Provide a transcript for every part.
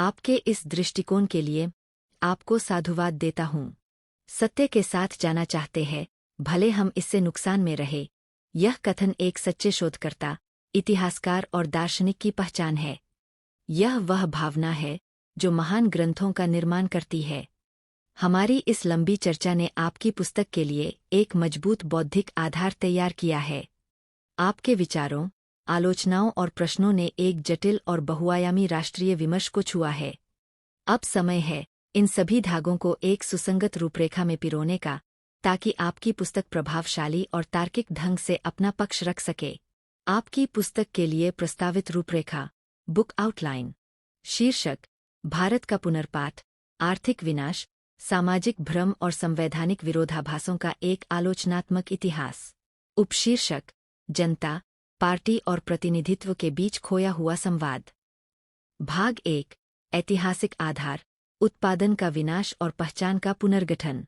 आपके इस दृष्टिकोण के लिए आपको साधुवाद देता हूँ। सत्य के साथ जाना चाहते हैं, भले हम इससे नुकसान में रहे। यह कथन एक सच्चे शोधकर्ता, इतिहासकार और दार्शनिक की पहचान है। यह वह भावना है जो महान ग्रंथों का निर्माण करती है। हमारी इस लंबी चर्चा ने आपकी पुस्तक के लिए एक मजबूत बौद्धिक आधार तैयार किया है। आपके विचारों, आलोचनाओं और प्रश्नों ने एक जटिल और बहुआयामी राष्ट्रीय विमर्श को छुआ है। अब समय है इन सभी धागों को एक सुसंगत रूपरेखा में पिरोने का, ताकि आपकी पुस्तक प्रभावशाली और तार्किक ढंग से अपना पक्ष रख सके। आपकी पुस्तक के लिए प्रस्तावित रूपरेखा, बुक आउटलाइन। शीर्षक: भारत का पुनर्पाठ, आर्थिक विनाश, सामाजिक भ्रम और संवैधानिक विरोधाभासों का एक आलोचनात्मक इतिहास। उपशीर्षक: जनता, पार्टी और प्रतिनिधित्व के बीच खोया हुआ संवाद। भाग 1: ऐतिहासिक आधार, उत्पादन का विनाश और पहचान का पुनर्गठन।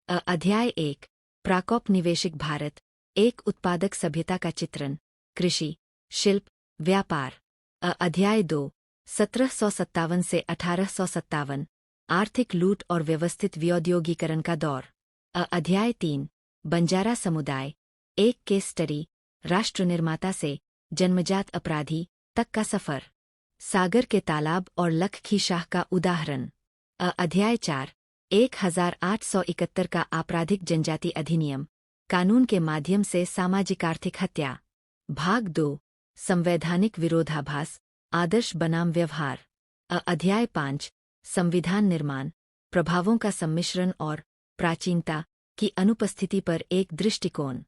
अध्याय 1: प्राकौपनिवेशिक भारत, एक उत्पादक सभ्यता का चित्रण, कृषि, शिल्प, व्यापार। अध्याय 2: 1757 से 1857, आर्थिक लूट और व्यवस्थित विऔद्योगीकरण का दौर। अध्याय 3: बंजारा समुदाय, एक केस स्टडी, राष्ट्र निर्माता से जन्मजात अपराधी तक का सफर, सागर के तालाब और लख की शाह का उदाहरण। अध्याय 4: 1871 का आपराधिक जनजाति अधिनियम, कानून के माध्यम से सामाजिक आर्थिक हत्या। भाग 2: संवैधानिक विरोधाभास, आदर्श बनाम व्यवहार। अध्याय 5: संविधान निर्माण, प्रभावों का सम्मिश्रण और प्राचीनता की अनुपस्थिति पर एक दृष्टिकोण।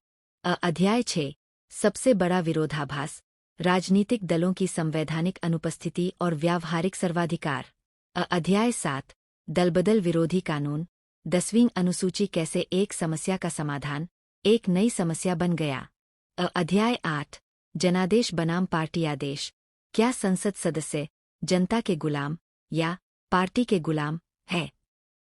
अध्याय 6: सबसे बड़ा विरोधाभास, राजनीतिक दलों की संवैधानिक अनुपस्थिति और व्यावहारिक सर्वाधिकार। अध्याय 7: दलबदल विरोधी कानून, 10वीं अनुसूची कैसे एक समस्या का समाधान, एक नई समस्या बन गया। अध्याय 8: जनादेश बनाम पार्टी आदेश, क्या संसद सदस्य जनता के गुलाम या पार्टी के गुलाम है।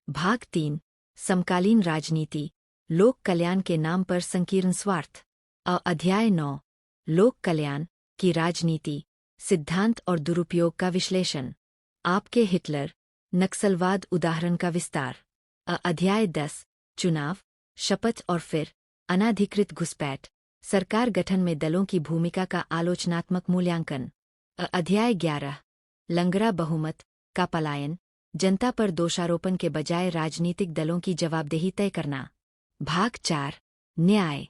भाग 3: समकालीन राजनीति, लोक कल्याण के नाम पर संकीर्ण स्वार्थ। अध्याय 9: लोक कल्याण की राजनीति, सिद्धांत और दुरुपयोग का विश्लेषण। आपके हिटलर, नक्सलवाद उदाहरण का विस्तार। अध्याय 10: चुनाव, शपथ और फिर अनाधिकृत घुसपैठ, सरकार गठन में दलों की भूमिका का आलोचनात्मक मूल्यांकन। अध्याय 11: लंगड़ा बहुमत का पलायन, जनता पर दोषारोपण के बजाय राजनीतिक दलों की जवाबदेही तय करना। भाग 4: न्याय,